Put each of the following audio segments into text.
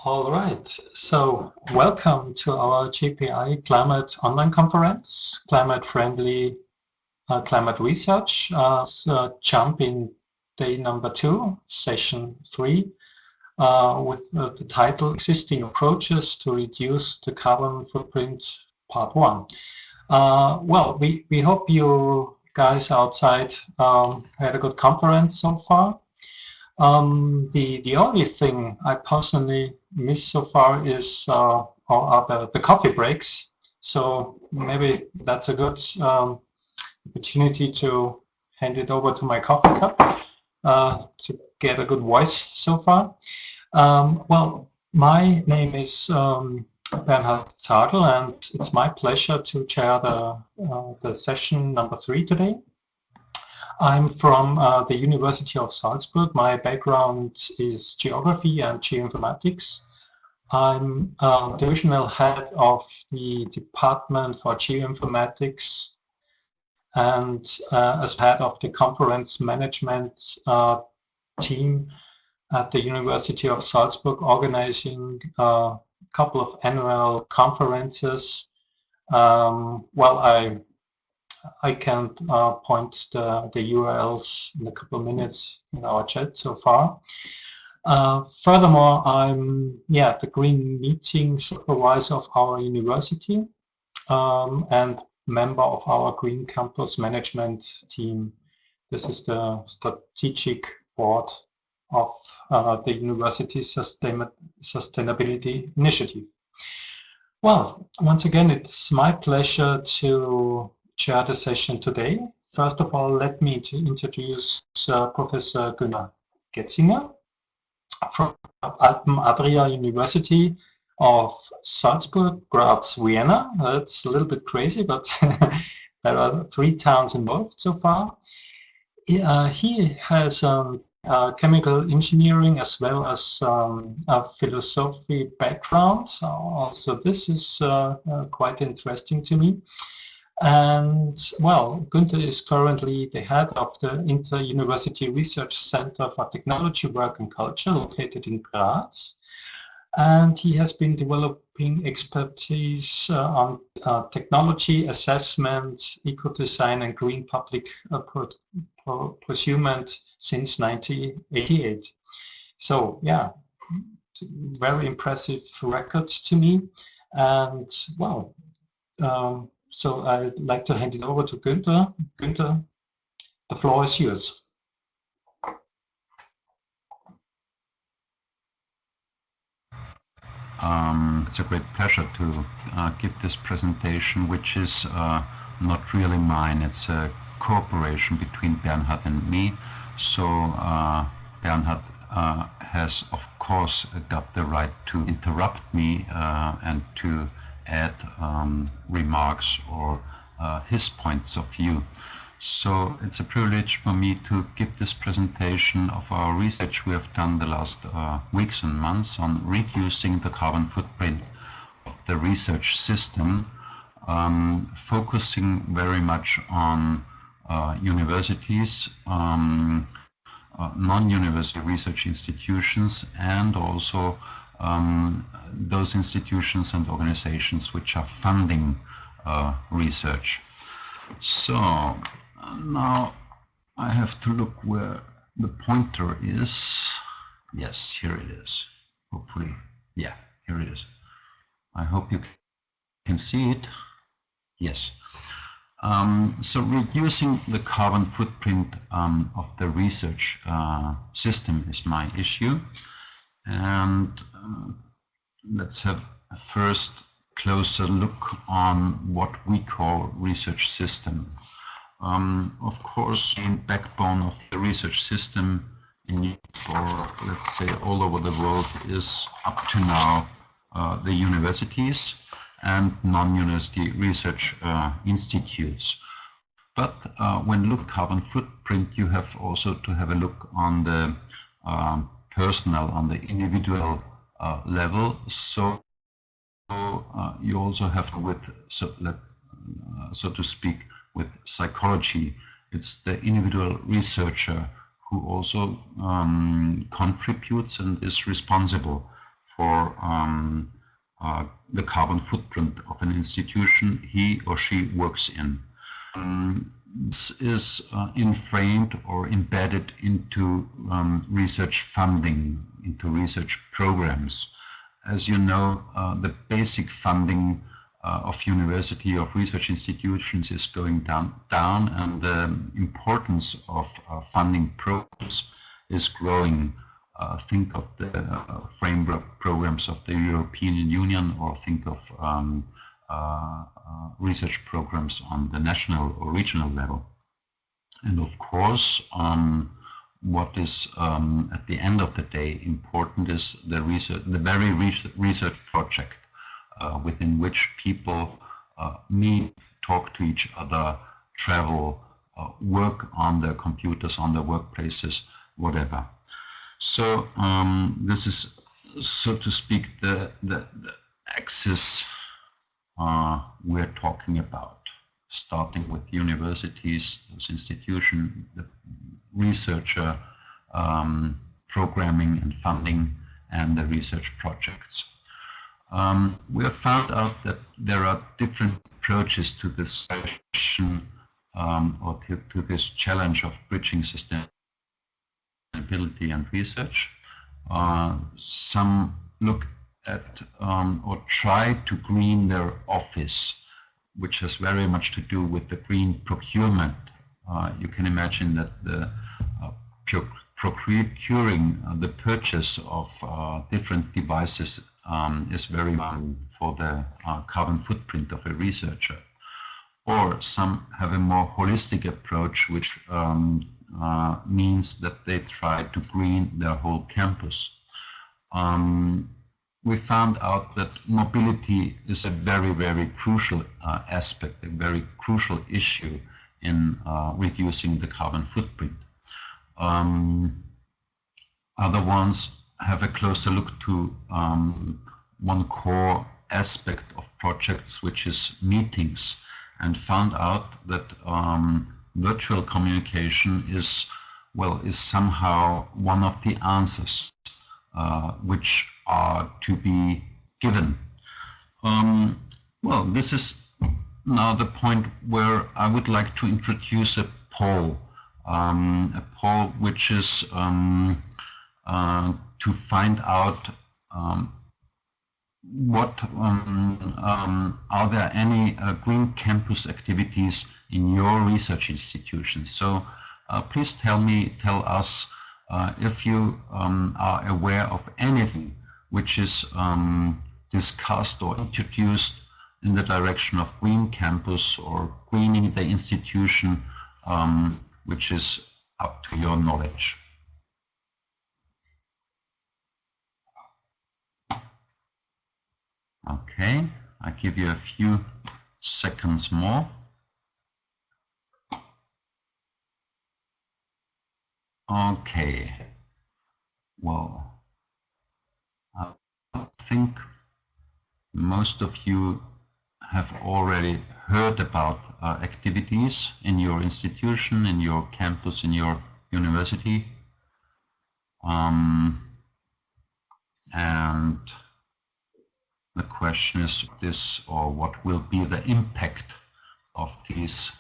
All right, so welcome to our GPI Climate Online Conference, Climate Friendly Climate Research. Jump in day number 2, session 3, with the title Existing Approaches to Reduce the Carbon Footprint, Part 1. Well, we hope you guys outside had a good conference so far. The only thing I personally miss so far is are the coffee breaks. So maybe that's a good opportunity to hand it over to my coffee cup to get a good voice so far. Well, my name is Bernhard Zagel, and it's my pleasure to chair the session number 3 today. I'm from the University of Salzburg. My background is geography and geoinformatics. I'm divisional head of the Department for Geoinformatics and as head of the conference management team at the University of Salzburg, organizing a couple of annual conferences. Well, I can point the URLs in a couple of minutes in our chat so far. Furthermore, I'm the Green Meeting supervisor of our university and member of our Green Campus Management team. This is the strategic board of the university sustainability initiative. Well, once again, it's my pleasure to chair the session today. First of all, let me introduce Professor Gunnar Getzinger from Alpen Adria University of Salzburg, Graz, Vienna. That's a little bit crazy, but there are 3 towns involved so far. He has chemical engineering as well as a philosophy background. Also, this is quite interesting to me. And well, Günther is currently the head of the Inter-University Research Center for Technology, Work and Culture located in Graz. And he has been developing expertise on technology assessment, eco-design and green public procurement since 1988. So yeah, very impressive record to me. And well, so I'd like to hand it over to Günther. Günther, the floor is yours. It's a great pleasure to give this presentation, which is not really mine. It's a cooperation between Bernhard and me. So Bernhard has, of course, got the right to interrupt me and to add remarks or his points of view. So it's a privilege for me to give this presentation of our research we have done the last weeks and months on reducing the carbon footprint of the research system, focusing very much on universities, non-university research institutions, and also those institutions and organizations which are funding research. So now I have to look where the pointer is. Yes, here it is. Hopefully, yeah, here it is. I hope you can see it. Yes. So reducing the carbon footprint of the research system is my issue. And let's have a first closer look on what we call research system. Of course, the backbone of the research system or let's say all over the world is up to now the universities and non-university research institutes. But when look carbon footprint, you have also to have a look on the personal, on the individual level. So you also have with, so to speak, with psychology. It's the individual researcher who also contributes and is responsible for the carbon footprint of an institution he or she works in. This is inframed or embedded into research funding, into research programs. As you know, the basic funding of university, of research institutions is going down, and the importance of funding programs is growing. Think of the framework programs of the European Union, or think of research programs on the national or regional level. And of course, what is at the end of the day important is the very research project within which people meet, talk to each other, travel, work on their computers, on their workplaces, whatever. So this is, so to speak, the axis we're talking about, starting with universities, those institutions, the researcher, programming and funding, and the research projects. We have found out that there are different approaches to this question, or to this challenge of bridging sustainability and research. Some look at or try to green their office, which has very much to do with the green procurement. You can imagine that the procuring the purchase of different devices is very important for the carbon footprint of a researcher. Or some have a more holistic approach, which means that they try to green their whole campus. We found out that mobility is a very, very crucial aspect, a very crucial issue in reducing the carbon footprint. Other ones have a closer look to one core aspect of projects, which is meetings, and found out that virtual communication is somehow one of the answers which are to be given. Well, this is now the point where I would like to introduce a poll which is to find out what are there any green campus activities in your research institution. So please tell us if you are aware of anything which is discussed or introduced in the direction of green campus or greening the institution, which is up to your knowledge. Okay, I give you a few seconds more. Okay, well, I think most of you have already heard about activities in your institution, in your campus, in your university. And the question is what will be the impact of these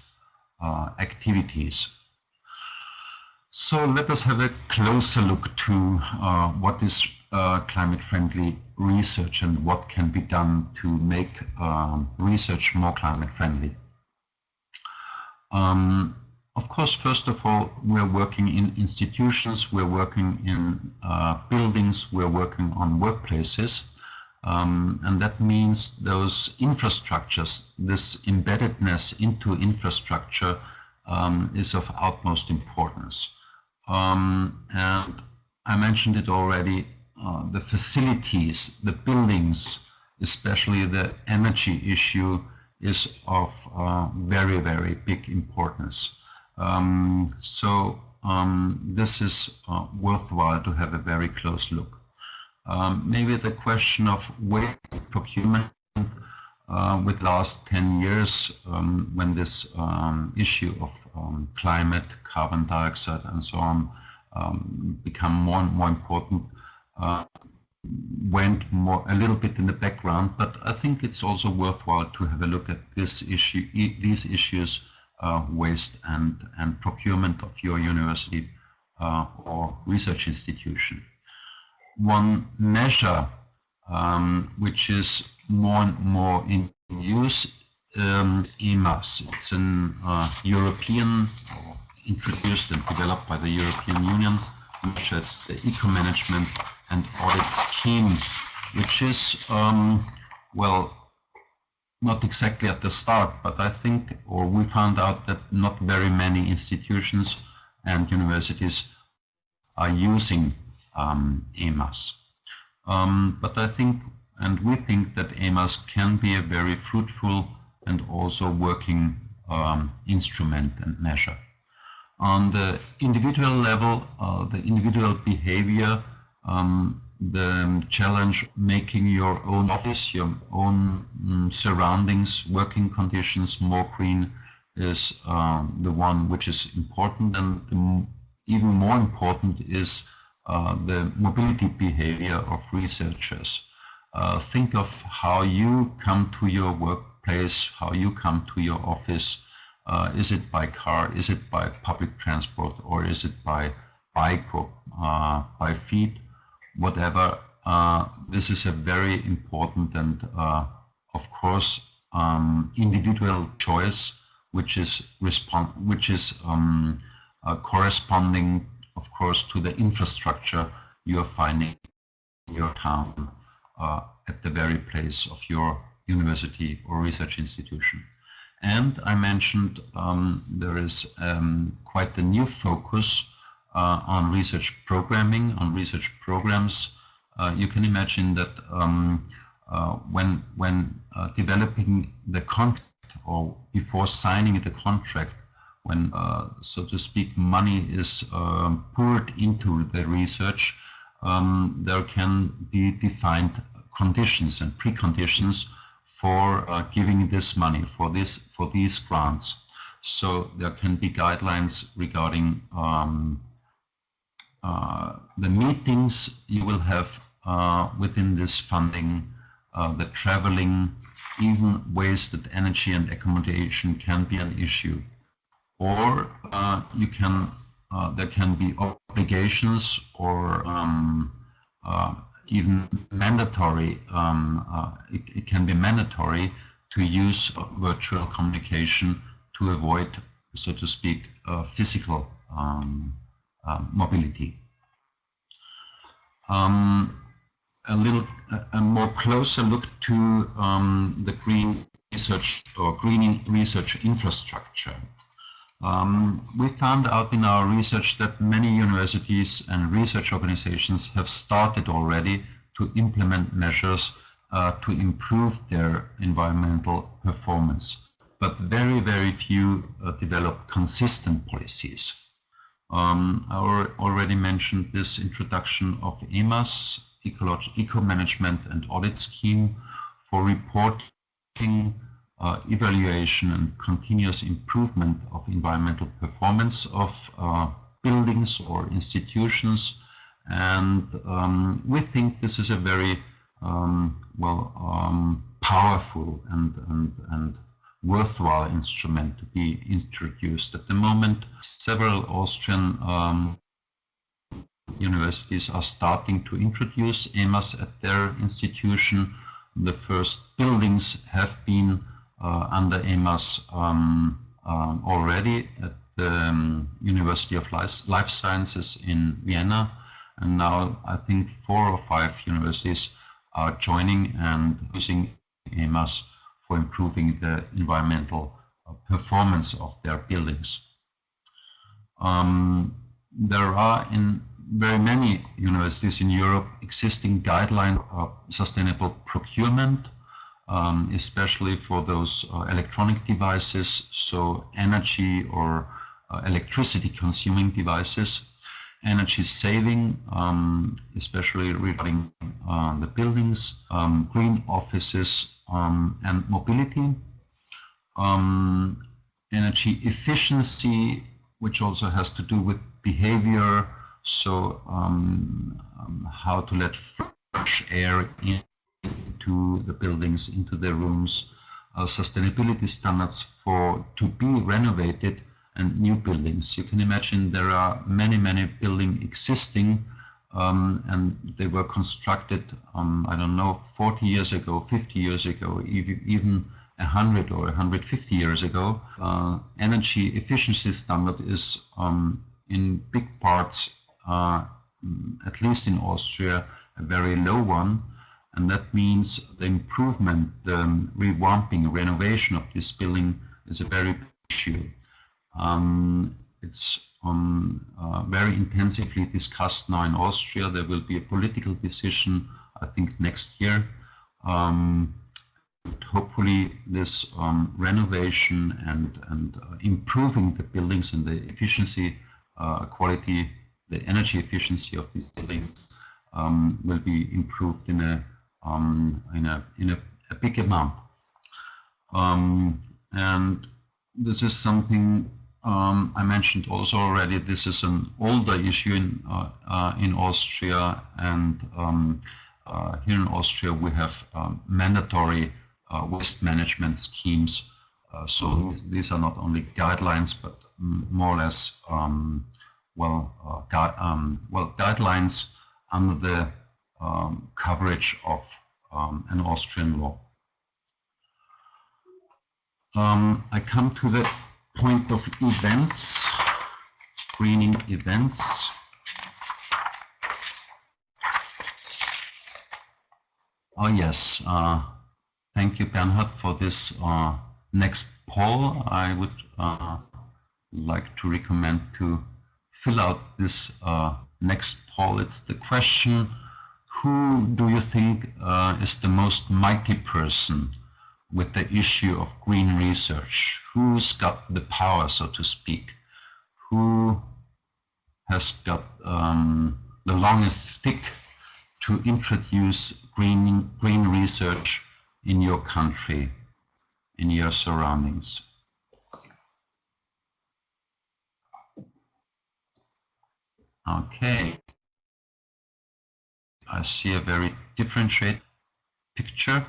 activities. So let us have a closer look to what is climate-friendly research and what can be done to make research more climate-friendly. Of course, first of all, we're working in institutions, we're working in buildings, we're working on workplaces. And that means those infrastructures, this embeddedness into infrastructure is of utmost importance. And I mentioned it already, the facilities, the buildings, especially the energy issue, is of very, very big importance. This is worthwhile to have a very close look. Maybe the question of waste procurement with last 10 years, when this issue of climate, carbon dioxide and so on become more and more important, went a little bit in the background, but I think it's also worthwhile to have a look at these issues, waste and procurement of your university or research institution. One measure which is more and more in use, EMAS. It's an European, introduced and developed by the European Union, which is the eco-management and audit scheme, which is, well, not exactly at the start, but I think, or we found out that not very many institutions and universities are using EMAS. But I think, and we think that EMAS can be a very fruitful and also working instrument and measure. On the individual level, the individual behavior, the challenge making your own office, your own surroundings, working conditions more green is the one which is important, and even more important is the mobility behavior of researchers. Think of how you come to your workplace, how you come to your office. Is it by car, is it by public transport, or is it by bike or by feet? Whatever, this is a very important and of course individual choice, which is corresponding, of course, to the infrastructure you are finding in your town at the very place of your university or research institution. And I mentioned there is quite a new focus on research programming, on research programs. You can imagine that when developing the contract or before signing the contract, when, so to speak, money is poured into the research, there can be defined conditions and preconditions for giving this money, for these grants. So there can be guidelines regarding the meetings you will have within this funding, the traveling, even wasted energy and accommodation can be an issue. Or there can be obligations or even mandatory, it can be mandatory to use virtual communication to avoid, so to speak, physical mobility. A more closer look to the green research or greening research infrastructure. We found out in our research that many universities and research organizations have started already to implement measures to improve their environmental performance, but very, very few develop consistent policies. I already mentioned this introduction of EMAS, Eco-Management and Audit Scheme, for reporting, evaluation and continuous improvement of environmental performance of buildings or institutions. And we think this is a very powerful and worthwhile instrument to be introduced. At the moment, several Austrian universities are starting to introduce EMAS at their institution. The first buildings have been under EMAS already at the University of Life Sciences in Vienna, and now I think 4 or 5 universities are joining and using EMAS for improving the environmental performance of their buildings. There are in very many universities in Europe existing guidelines of sustainable procurement, especially for those electronic devices, so energy or electricity consuming devices, energy saving, especially regarding the buildings, green offices, and mobility, energy efficiency, which also has to do with behavior, so how to let fresh air into the buildings, into the rooms, sustainability standards to be renovated, and new buildings. You can imagine there are many buildings existing, and they were constructed, I don't know, 40 years ago, 50 years ago, even 100 or 150 years ago. Energy efficiency standard is in big parts, at least in Austria, a very low one. And that means the improvement, the revamping, renovation of this building is a very big issue. It's very intensively discussed now in Austria. There will be a political decision, I think, next year. Hopefully this renovation and improving the buildings and the efficiency, quality, the energy efficiency of these buildings will be improved in a big amount. And this is something I mentioned also already. This is an older issue in Austria, and here in Austria we have mandatory waste management schemes. So these are not only guidelines, but more or less guidelines under the coverage of an Austrian law. I come to the point of events, greening events. Oh yes, thank you, Bernhard, for this next poll. I would like to recommend to fill out this next poll. It's the question: who do you think is the most mighty person with the issue of green research? Who's got the power, so to speak? Who has got the longest stick to introduce green research in your country, in your surroundings? Okay. I see a very differentiated picture.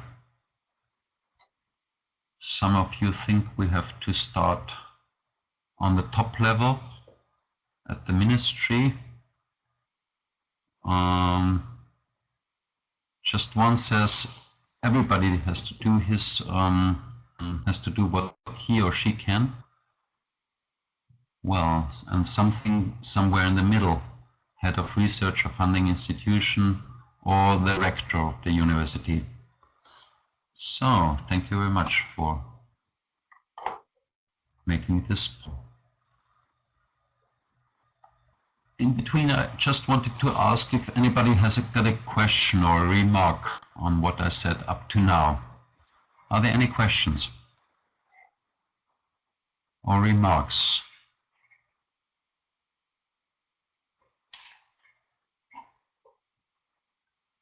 Some of you think we have to start on the top level at the ministry. Just one says everybody has to do his what he or she can. Well, and something somewhere in the middle, head of research or funding institution, or the rector of the university. So, thank you very much for making this. In between, I just wanted to ask if anybody has got a question or a remark on what I said up to now. Are there any questions or remarks?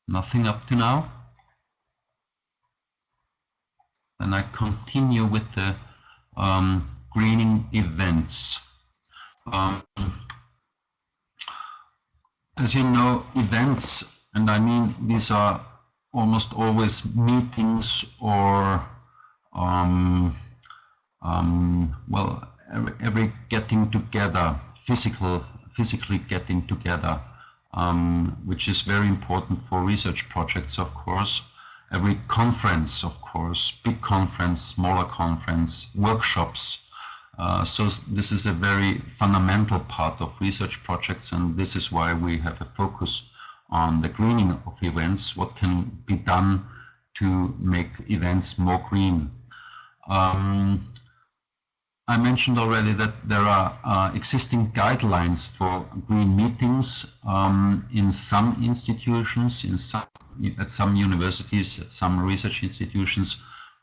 Nothing up to now? Then I continue with the greening events. As you know, events, and I mean these are almost always meetings or well, every getting together, physically getting together, which is very important for research projects, of course. Every conference, of course, big conference, smaller conference, workshops. So this is a very fundamental part of research projects, and this is why we have a focus on the greening of events, what can be done to make events more green. I mentioned already that there are existing guidelines for green meetings in some institutions, at some universities, at some research institutions,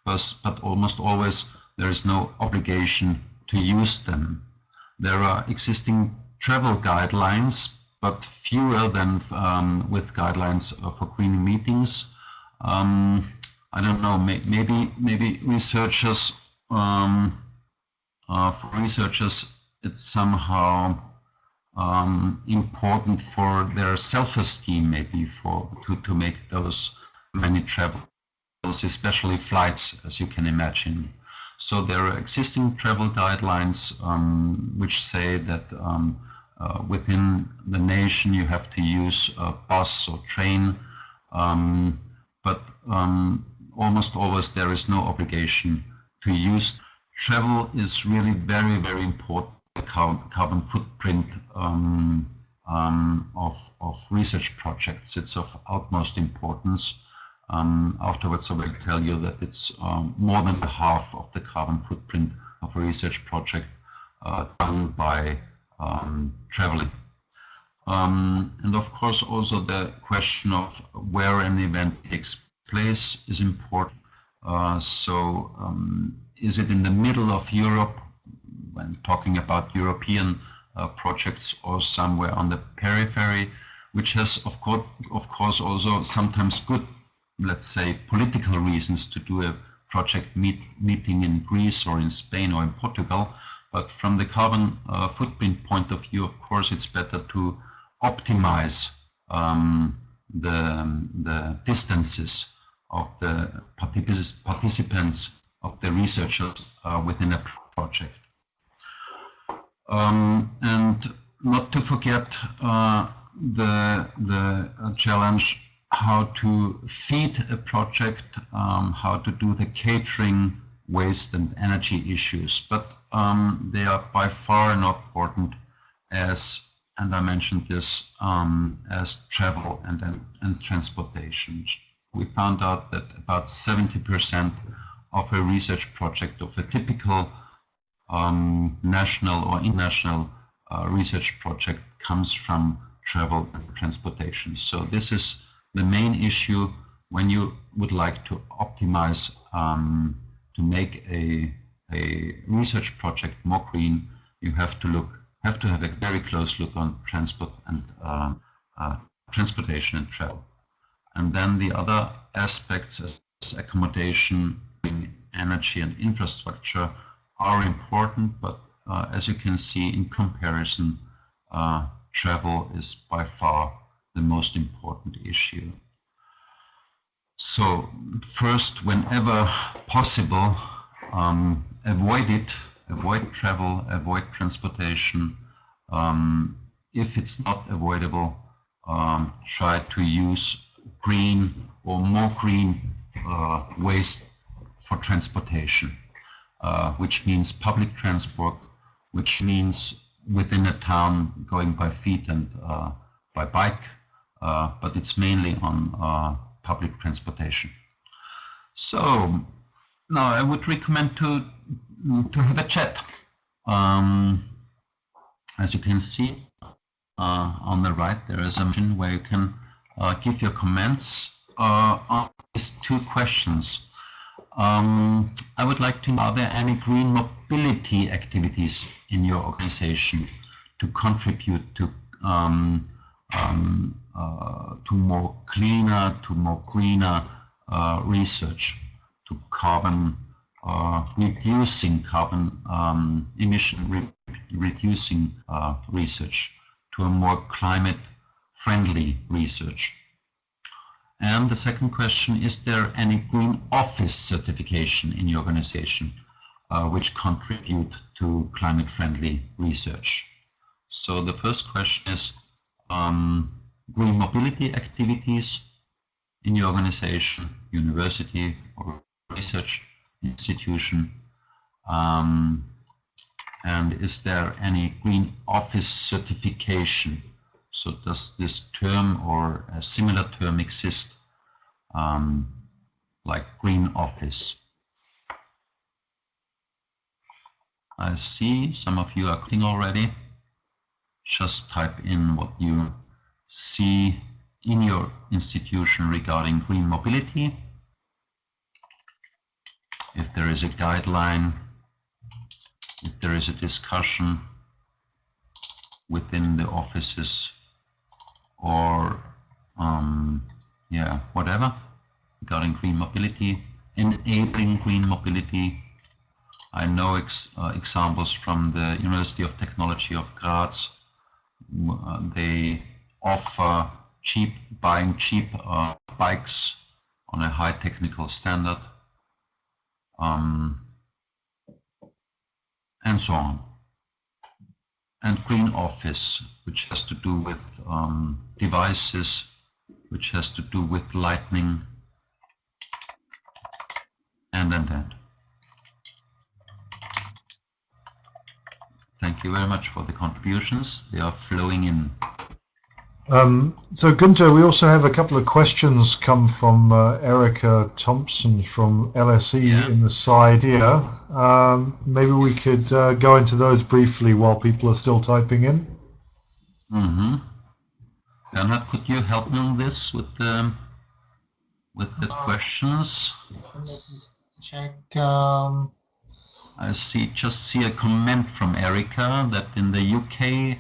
but almost always there is no obligation to use them. There are existing travel guidelines, but fewer than with guidelines for green meetings. I don't know, maybe researchers, for researchers, it's somehow important for their self-esteem, maybe to make those many travels, especially flights, as you can imagine. So there are existing travel guidelines which say that within the nation you have to use a bus or train, but almost always there is no obligation to use. Travel is really very, very important. The carbon footprint of research projects. It's of utmost importance. Afterwards I will tell you that it's more than half of the carbon footprint of a research project done by traveling. And of course also the question of where an event takes place is important. Is it in the middle of Europe, when talking about European projects, or somewhere on the periphery, which has of course also sometimes good, let's say, political reasons to do a project meeting in Greece or in Spain or in Portugal. But from the carbon footprint point of view, of course, it's better to optimize the distances of the participants, of the researchers within a project. And not to forget the challenge how to feed a project, how to do the catering, waste and energy issues, but they are by far not important as, and I mentioned this, as travel and transportation. We found out that about 70% of a research project, of a typical national or international research project, comes from travel and transportation. So this is the main issue when you would like to optimize, to make a research project more green. You have to have a very close look on transport and transportation and travel. And then the other aspects as accommodation, energy and infrastructure are important, but as you can see, in comparison, travel is by far the most important issue. So first, whenever possible, avoid travel, avoid transportation. If it's not avoidable, try to use green or more green ways for transportation, which means public transport, which means within a town going by feet and by bike, but it's mainly on public transportation. So now I would recommend to have a chat. As you can see on the right, there is a button where you can give your comments on these two questions. I would like to know, are there any green mobility activities in your organization to contribute to more cleaner, to more greener research, to carbon reducing, carbon emission reducing research, to a more climate friendly research? And the second question, is there any green office certification in your organization which contribute to climate friendly research? So the first question is green mobility activities in your organization, university or research institution, and is there any green office certification? So does this term or a similar term exist, like green office? I see some of you are clicking already. Just type in what you see in your institution regarding green mobility. If there is a guideline, if there is a discussion within the offices, or yeah, whatever regarding green mobility, enabling green mobility. I know examples from the University of Technology of Graz, They offer buying cheap bikes on a high technical standard, and so on. And green office, which has to do with devices, which has to do with lighting, and. Thank you very much for the contributions. They are flowing in. So Gunther, we also have a couple of questions come from Erica Thompson from LSE in the side here. Maybe we could go into those briefly while people are still typing in. Mm-hmm. Bernhard, could you help me on this with the questions? Let me check. I just see a comment from Erica that in the UK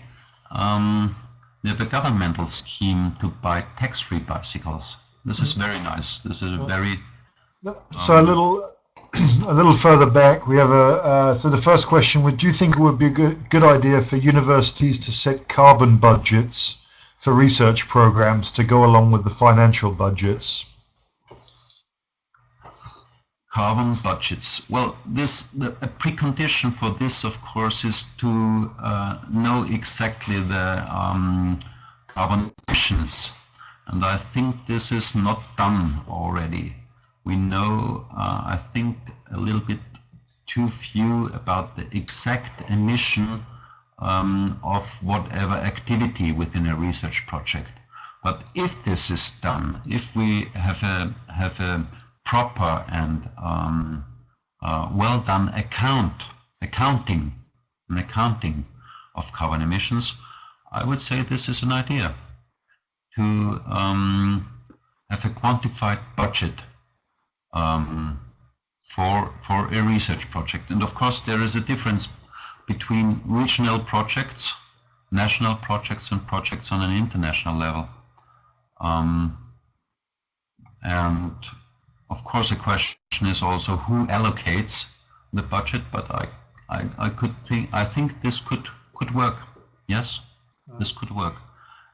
they have a governmental scheme to buy tax-free bicycles. This is very nice. This is very. So a little further back, we have so the first question would: do you think it would be a good idea for universities to set carbon budgets for research programs to go along with the financial budgets? Carbon budgets. Well, a precondition for this, of course, is to know exactly the carbon emissions, and I think this is not done already. We know, I think, a little bit too few about the exact emission of whatever activity within a research project. But if this is done, if we have a proper and well done accounting of carbon emissions, I would say this is an idea to have a quantified budget for a research project. And of course there is a difference between regional projects, national projects, and projects on an international level. And of course, a question is also who allocates the budget, but I think this could work. Yes, this could work.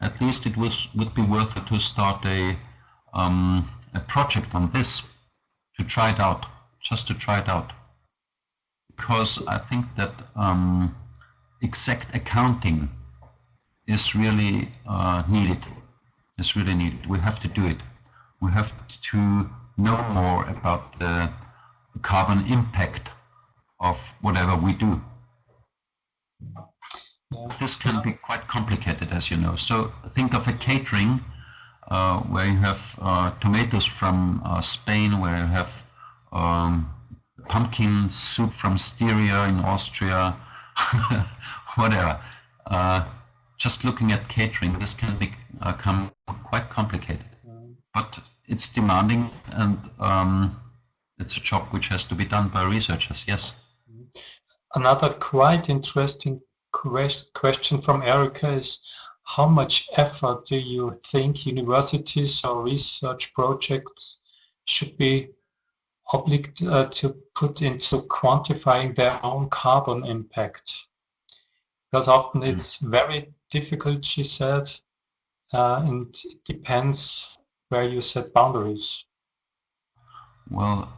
At least it would be worth it to start a project on this, to try it out, just to try it out, because I think that exact accounting is really needed. It's really needed. We have to do it. We have to know more about the carbon impact of whatever we do. This can be quite complicated, as you know. So think of a catering where you have tomatoes from Spain, where you have pumpkin soup from Styria in Austria, whatever. Just looking at catering, this can become quite complicated. But it's demanding, and it's a job which has to be done by researchers, yes. Another quite interesting question from Erica is, how much effort do you think universities or research projects should be obliged to put into quantifying their own carbon impact? Because often it's very difficult, she said, and it depends where you set boundaries. Well,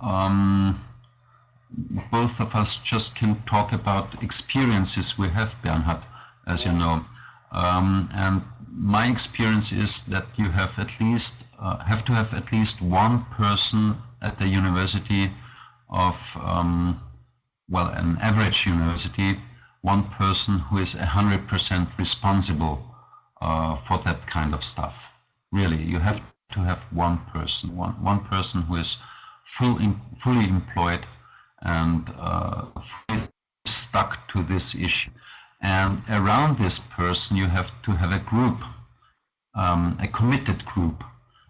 both of us just can talk about experiences we have, Bernhard, as you know. And my experience is that you have to have at least one person at the university of, well, an average university, one person who is 100% responsible for that kind of stuff. Really, you have to have one person who is fully employed and fully stuck to this issue. And around this person, you have to have a group, a committed group,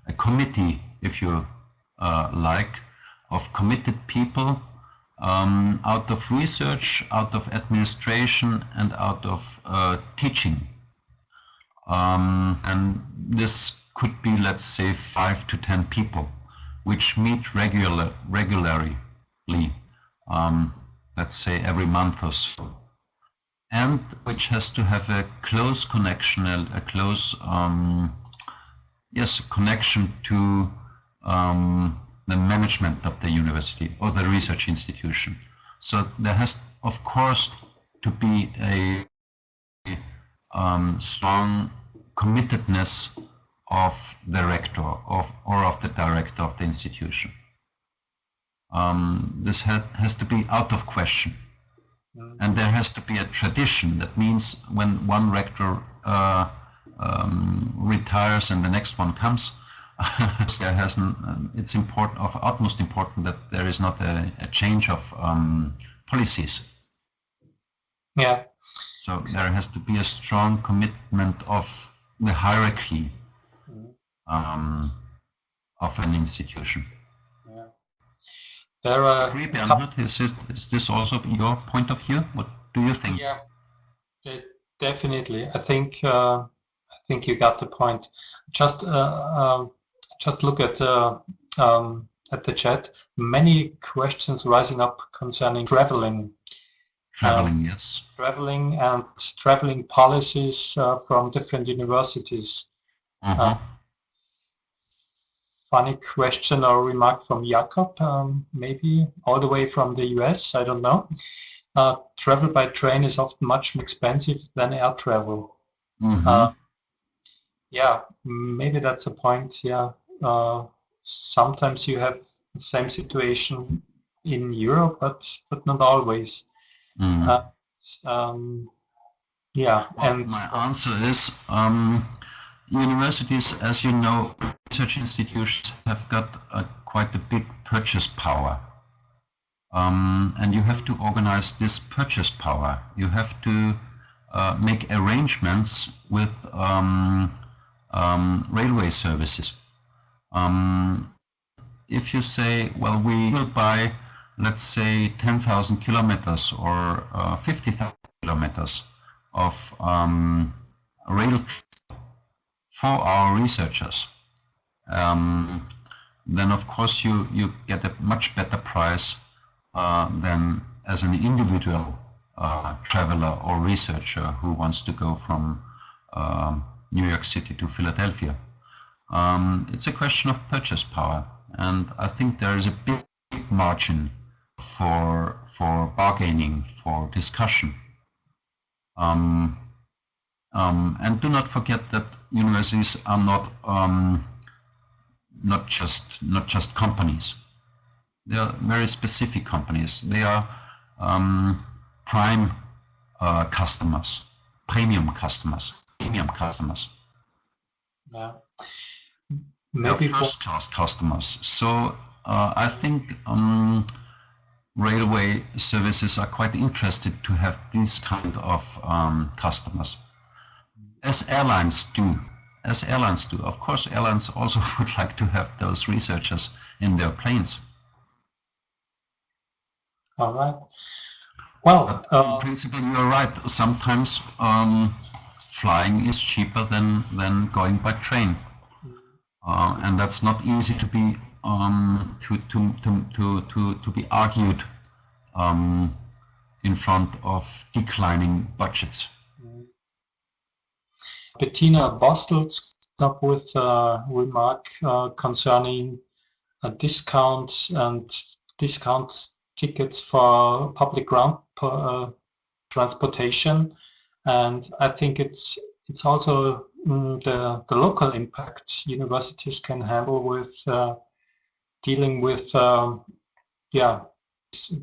a committee, if you like, of committed people out of research, out of administration, and out of teaching. And this could be, let's say, 5 to 10 people, which meet regularly, let's say every month or so. and which has to have a close connection, a close connection to the management of the university or the research institution. So there has, of course, to be a strong committedness of the rector or of the director of the institution. This has to be out of question. And there has to be a tradition. That means when one rector retires and the next one comes, there hasn't. It's important, of utmost important, that there is not a change of policies. Yeah. So there has to be a strong commitment of the hierarchy of an institution. Yeah. There are. Bernhard, is this also your point of view? What do you think? Yeah, definitely. I think you got the point. Just look at the chat. Many questions rising up concerning traveling. Yes. Traveling and traveling policies from different universities. Funny question or remark from Jakob, maybe all the way from the US, I don't know. Travel by train is often much more expensive than air travel. Yeah, maybe that's a point. Yeah, sometimes you have the same situation in Europe, but not always. Yeah, and my answer is universities, as you know, research institutions have got quite a big purchase power. And you have to organize this purchase power. You have to make arrangements with railway services. If you say, well, we will buy, let's say, 10,000 kilometers or 50,000 kilometers of rail for our researchers, then of course you get a much better price than as an individual traveler or researcher who wants to go from New York City to Philadelphia. It's a question of purchase power, and I think there is a big margin for bargaining, for discussion. And do not forget that universities are not just companies. They are very specific companies. They are prime customers, premium customers. Yeah. Maybe first-class customers. So I think railway services are quite interested to have these kind of customers, as airlines do. Of course, airlines also would like to have those researchers in their planes. All right. Well, in principle, you're right. Sometimes flying is cheaper than going by train, and that's not easy to be to be argued in front of declining budgets. Bettina Bostels up with a remark concerning discounts and discount tickets for public ground transportation, and I think it's also the local impact universities can handle with dealing with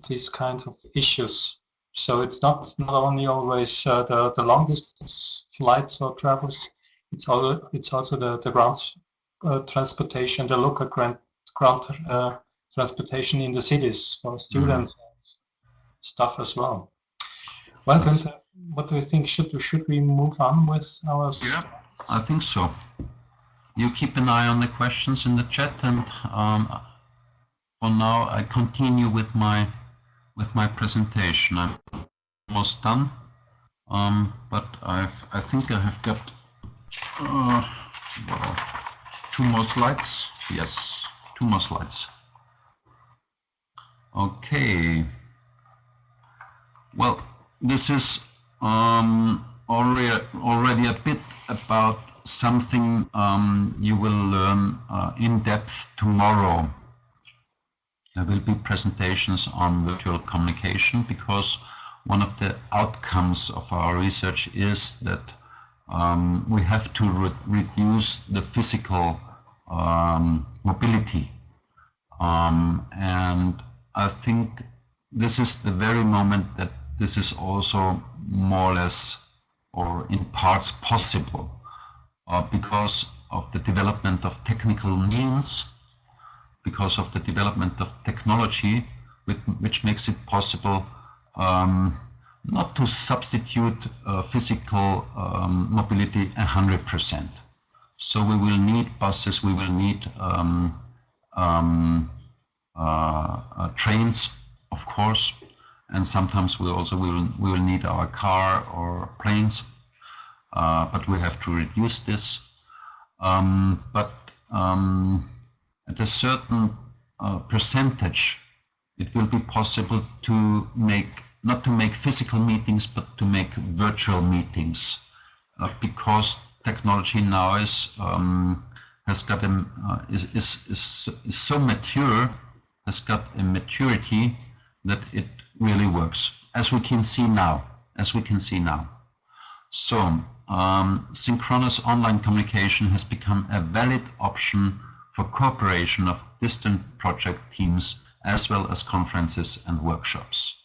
these kinds of issues. So it's not only always the long distance flights or travels. It's also the ground transportation, the local ground transportation in the cities for students and stuff as well. Well, Günther, what do you think? Should we move on with our? Yeah, I think so. You keep an eye on the questions in the chat, and for now I continue with my presentation. I'm almost done, but I think I have got 2 more slides. Yes, 2 more slides. Okay. Well, this is already a bit about something you will learn in depth tomorrow. There will be presentations on virtual communication, because one of the outcomes of our research is that we have to reduce the physical mobility. And I think this is the very moment that this is also more or less, or in parts, possible because of the development of technical means, because of the development of technology, which makes it possible not to substitute physical mobility 100%. So we will need buses, we will need trains, of course, and sometimes we will need our car or planes, but we have to reduce this. But at a certain percentage, it will be possible to not to make physical meetings, but to make virtual meetings, because technology now is so mature, has got a maturity that it really works, as we can see now. So synchronous online communication has become a valid option for cooperation of distant project teams, as well as conferences and workshops.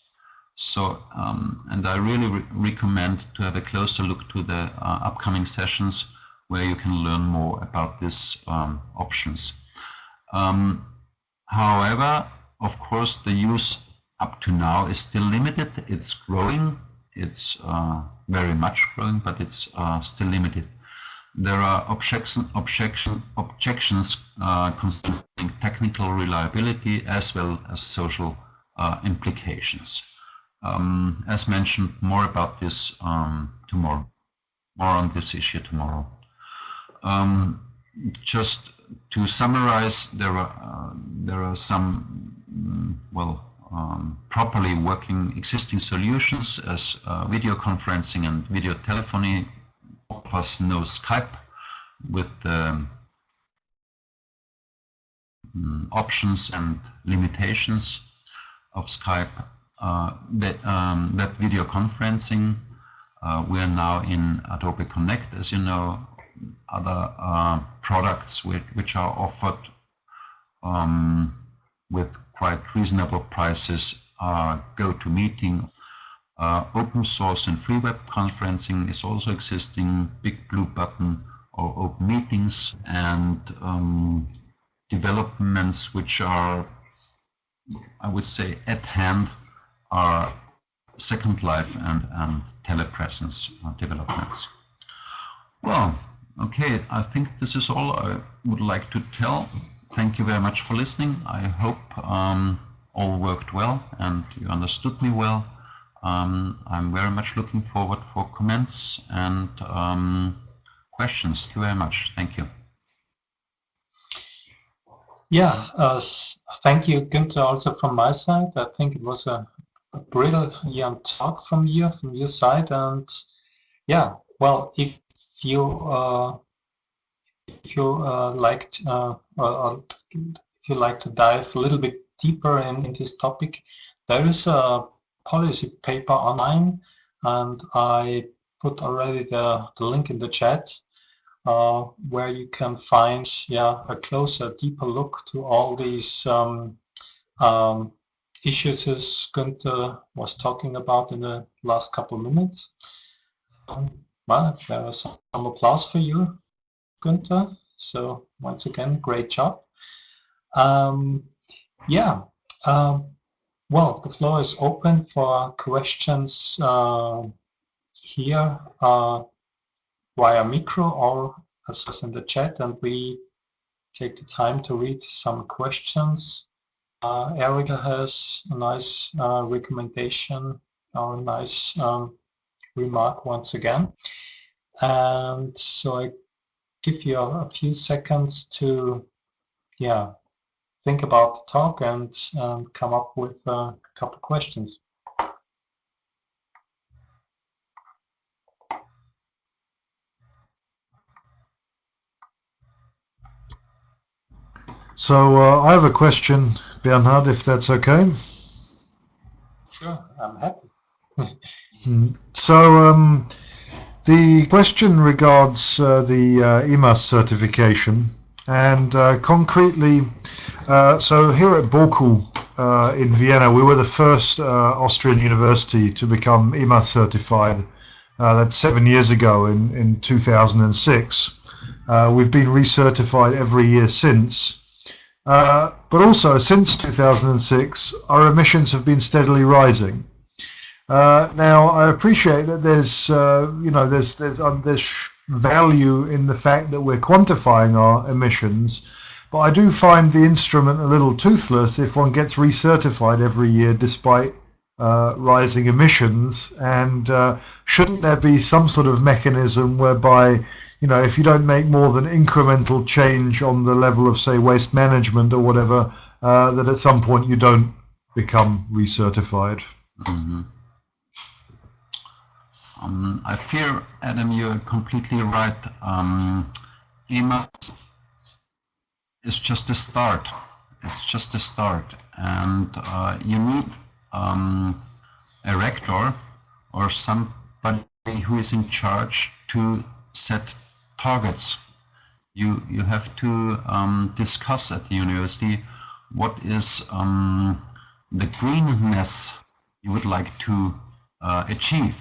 So, and I really recommend to have a closer look to the upcoming sessions, where you can learn more about these options. However, of course, the use up to now is still limited. It's growing. It's very much growing, but it's still limited. There are objections concerning technical reliability, as well as social implications. As mentioned, more about this tomorrow. More on this issue tomorrow. Just to summarize, there are some properly working existing solutions, as video conferencing and video telephony. All of us know Skype with the options and limitations of Skype. Web video conferencing, we are now in Adobe Connect, as you know. Other products which are offered with quite reasonable prices are GoToMeeting. Open source and free web conferencing is also existing, Big Blue Button or Open Meetings, and developments which are, I would say, at hand are Second Life and telepresence developments. Well, okay, I think this is all I would like to tell. Thank you very much for listening. I hope all worked well and you understood me well. I'm very much looking forward for comments and questions. Thank you very much. Thank you. Yeah, thank you, Günther, also from my side. I think it was a brilliant talk from your side. And yeah, well, if you like to dive a little bit deeper in this topic, there is a policy paper online, and I put already the link in the chat, where you can find a closer, deeper look to all these issues as Günther was talking about in the last couple of minutes. Well, there was some applause for you, Günther. So once again, great job. Well, the floor is open for questions here via micro or as well as in the chat, and we take the time to read some questions. Erika has a nice recommendation or a nice remark once again. And so I give you a few seconds to think about the talk and come up with a couple of questions. So I have a question, Bernhard, if that's okay. Sure, I'm happy. So the question regards the EMAS certification, and concretely, so here at BOKU in Vienna, we were the first Austrian university to become EMAS certified. That's 7 years ago in 2006. We've been recertified every year since. But also, since 2006, our emissions have been steadily rising. Now, I appreciate that there's value in the fact that we're quantifying our emissions, but I do find the instrument a little toothless if one gets recertified every year despite rising emissions. And shouldn't there be some sort of mechanism whereby, if you don't make more than incremental change on the level of, say, waste management or whatever, that at some point you don't become recertified? Mm-hmm. I fear, Adam, you're completely right. EMAS is just a start. It's just a start, and you need a rector or somebody who is in charge to set targets. You have to discuss at the university what is the greenness you would like to achieve.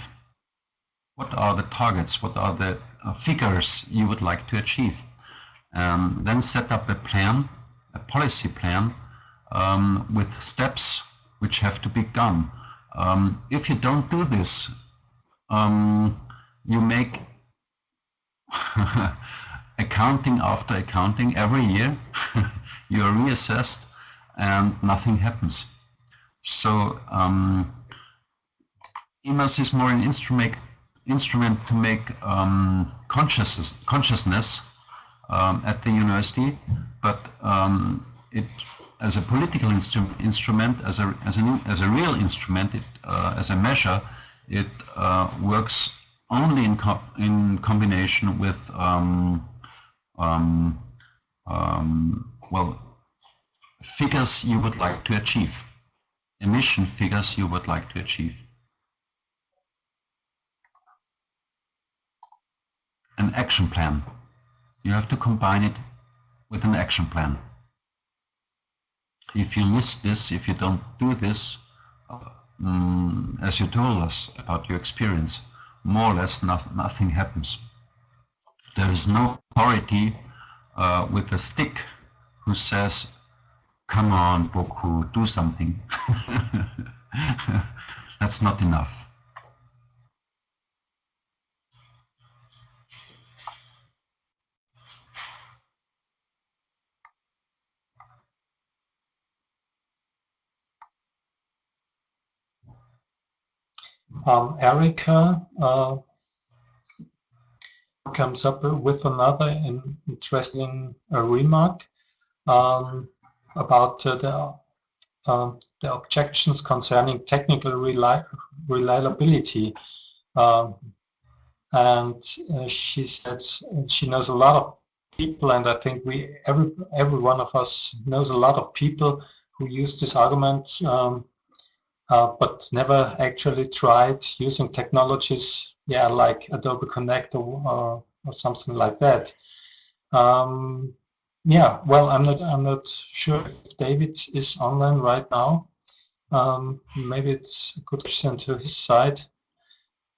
What are the targets? What are the figures you would like to achieve? Then set up a plan, a policy plan with steps which have to be done. If you don't do this, you make accounting after accounting every year. You are reassessed and nothing happens. So EMAS is more an instrument to make consciousness at the university, but it, as a political instrument, as a real instrument, as a measure, it works only in combination with well, figures you would like to achieve, emission figures you would like to achieve. An action plan. You have to combine it with an action plan. If you miss this, if you don't do this, as you told us about your experience, more or less nothing happens. There is no authority with a stick who says, come on, BOKU, do something. That's not enough. Erica comes up with another interesting remark about the objections concerning technical reliability. And she says she knows a lot of people, and I think every one of us knows a lot of people who use this argument, but never actually tried using technologies, like Adobe Connect or something like that. Well, I'm not sure if David is online right now. Maybe it's a good question to his side.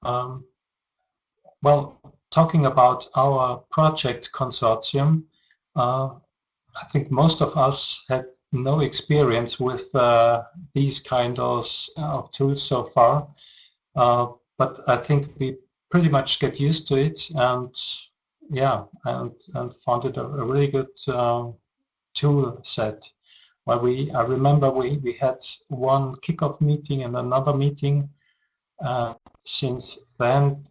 Well, talking about our project consortium, I think most of us had no experience with these kind of tools so far, but I think we pretty much get used to it, and and found it a really good tool set. Well, I remember we had one kickoff meeting and another meeting. Since then,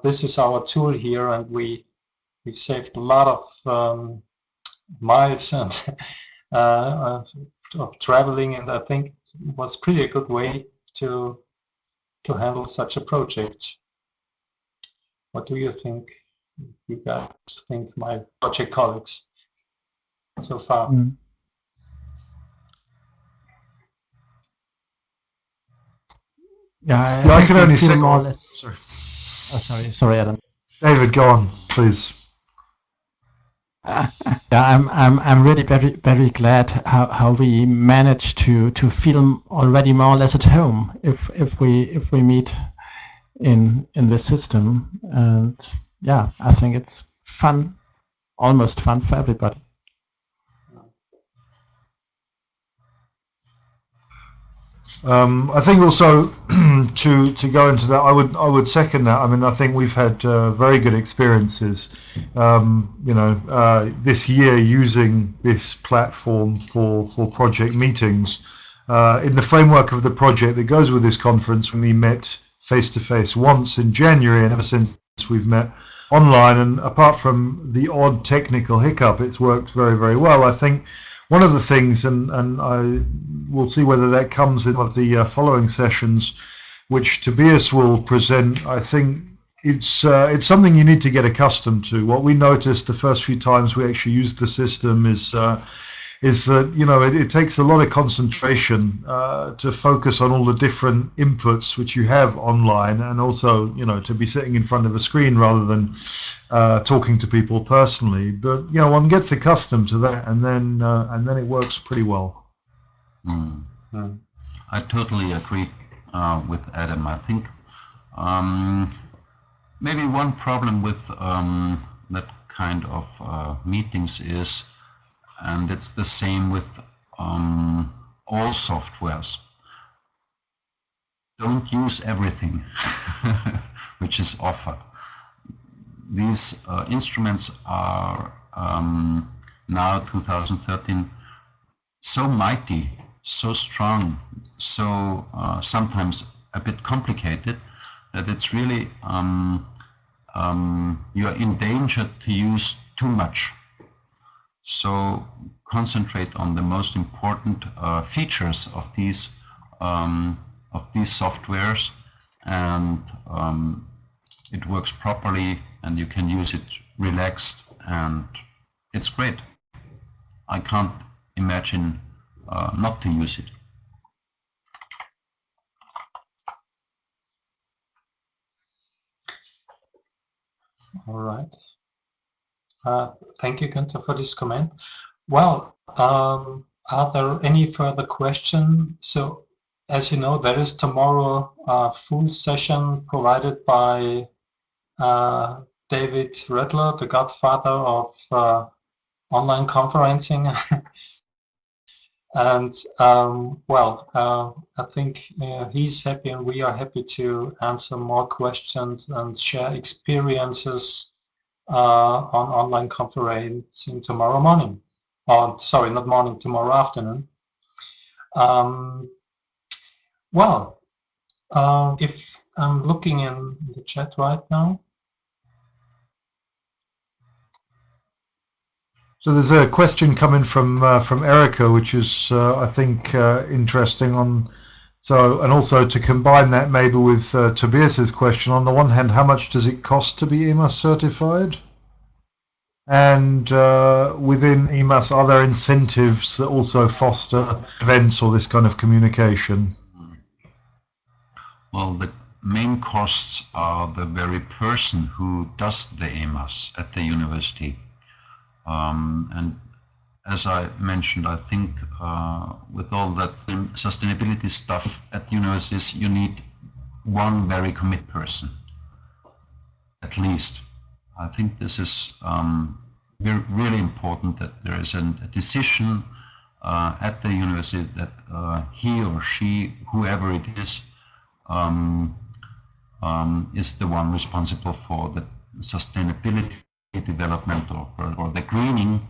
this is our tool here, and we saved a lot of miles and of traveling, and I think it was pretty a good way to handle such a project. What do you think? You guys think, my project colleagues, so far? Yeah, I can only feel say more or less. Sorry. Oh, sorry, Adam. David, go on, please. Yeah, I'm really very glad how we managed to feel already more or less at home if we meet in the system, and yeah, I think it's fun, almost fun for everybody. I think also to go into that, I would second that. I mean, I think we've had very good experiences, this year using this platform for project meetings. In the framework of the project that goes with this conference, when we met face to face once in January, and ever since we've met online. And apart from the odd technical hiccup, it's worked very, very well. I think one of the things, and I will see whether that comes in one of the following sessions, which Tobias will present, I think it's something you need to get accustomed to. What we noticed the first few times we actually used the system is that it takes a lot of concentration to focus on all the different inputs which you have online, and also to be sitting in front of a screen rather than talking to people personally. But one gets accustomed to that, and then it works pretty well. I totally agree with Adam. I think maybe one problem with that kind of meetings is, and it's the same with all softwares, don't use everything which is offered. These instruments are now 2013 so mighty, so strong, so sometimes a bit complicated, that it's really you're in danger to use too much. So concentrate on the most important features of these softwares, and it works properly, and you can use it relaxed, and it's great. I can't imagine not to use it. All right. Thank you, Günther, for this comment. Well, are there any further questions? So, as you know, there is tomorrow a full session provided by David Redler, the godfather of online conferencing. And I think he's happy, and we are happy to answer more questions and share experiences on online conferencing tomorrow morning. Oh, sorry, not morning, tomorrow afternoon. If I'm looking in the chat right now. So there's a question coming from Erica, which is I think interesting. And also to combine that maybe with Tobias's question. On the one hand, how much does it cost to be EMAS certified? And within EMAS, are there incentives that also foster events or this kind of communication? Well, the main costs are the very person who does the EMAS at the university. And as I mentioned, I think with all that sustainability stuff at universities, you need one very committed person, at least. I think this is really important, that there is a decision at the university that he or she, whoever it is the one responsible for the sustainability development or for the greening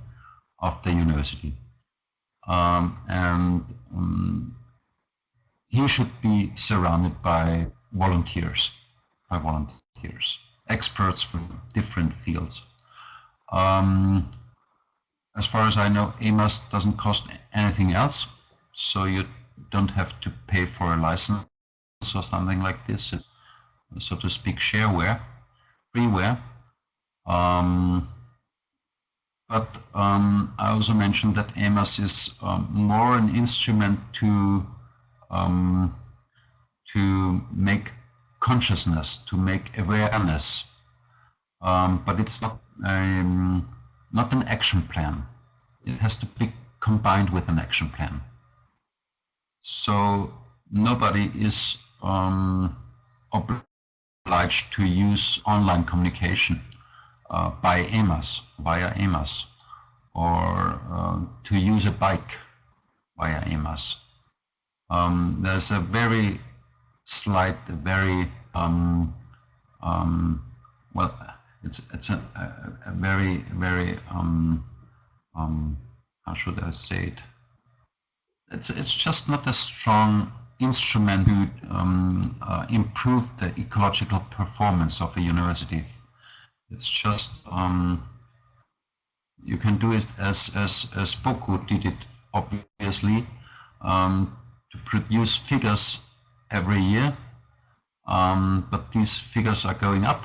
of the university. He should be surrounded by volunteers, experts from different fields. As far as I know, EMAS doesn't cost anything else, so you don't have to pay for a license or something like this. It's, so to speak, shareware, freeware. But I also mentioned that EMAS is more an instrument to to make consciousness, to make awareness, but it's not an action plan. It has to be combined with an action plan. So nobody is obliged to use online communication via EMAS, or to use a bike via EMAS. There's a very slight, very well, it's a very how should I say it? It's just not a strong instrument to improve the ecological performance of a university. It's just you can do it as Boku did it, obviously, to produce figures every year, but these figures are going up.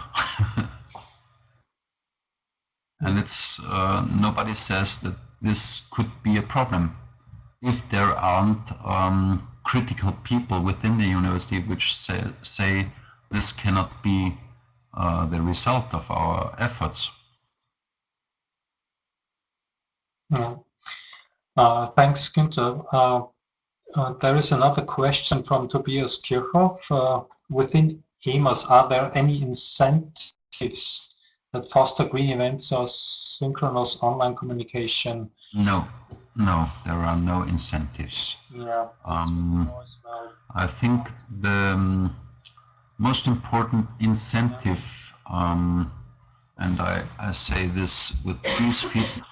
And it's nobody says that this could be a problem if there aren't critical people within the university which say this cannot be the result of our efforts. Thanks, Günther. There is another question from Tobias Kirchhoff. Within EMAS, are there any incentives that foster green events or synchronous online communication? No, there are no incentives. Yeah, I think the most important incentive, and I say this with these feet,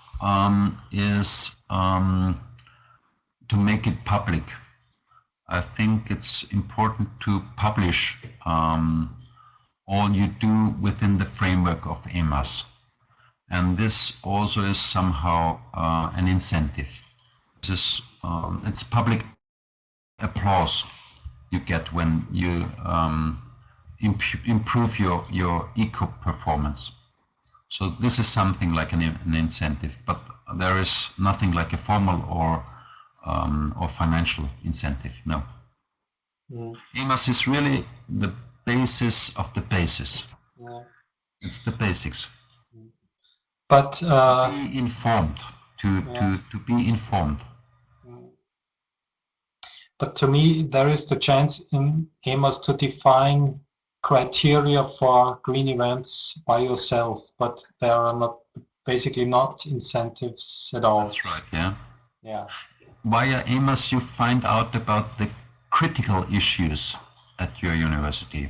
is to make it public. I think it's important to publish all you do within the framework of EMAS. And this also is somehow an incentive. This is, it's public applause you get when you improve your eco performance. So this is something like an incentive, but there is nothing like a formal or financial incentive. No. EMAS is really the basis of the basis. Yeah. It's the basics. But to be informed, to be informed. But to me, there is the chance in EMAS to define criteria for green events by yourself, but there are not basically not incentives at all. That's right. Yeah. Yeah. Via EMAS, you find out about the critical issues at your university.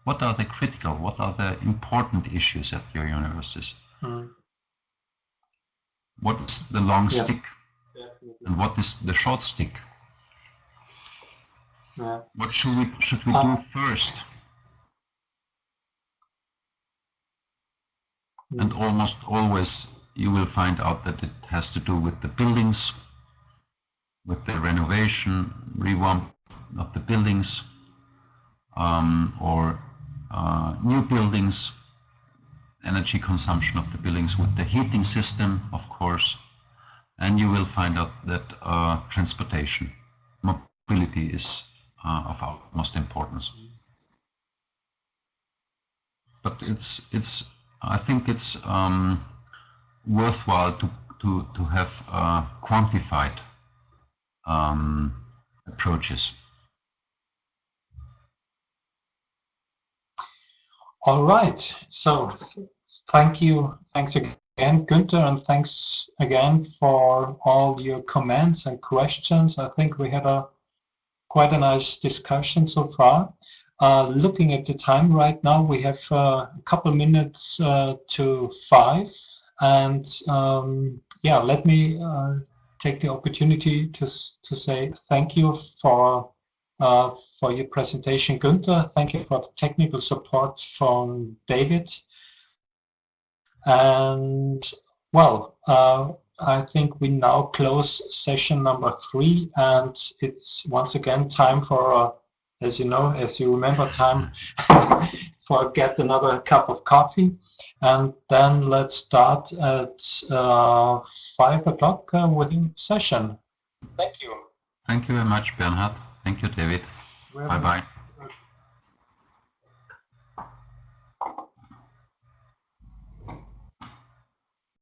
What are the critical? What are the important issues at your universities? What is the long stick? And what is the short stick? Yeah. What should we do first? And almost always you will find out that it has to do with the buildings, with the renovation, revamp of the buildings, or new buildings, energy consumption of the buildings, with the heating system, of course. And you will find out that transportation, mobility is of utmost importance. But I think it's worthwhile to have quantified approaches. All right. So thanks again, Günther, and thanks again for all your comments and questions. I think we had quite a nice discussion so far. Looking at the time right now, we have a couple minutes to 5, and yeah, let me take the opportunity to say thank you for your presentation, Günther. Thank you for the technical support from David. And well, I think we now close session number 3, and it's once again time for, as you remember, time for get another cup of coffee. And then let's start at 5 o'clock with the session. Thank you. Thank you very much, Bernhard. Thank you, David. Bye-bye.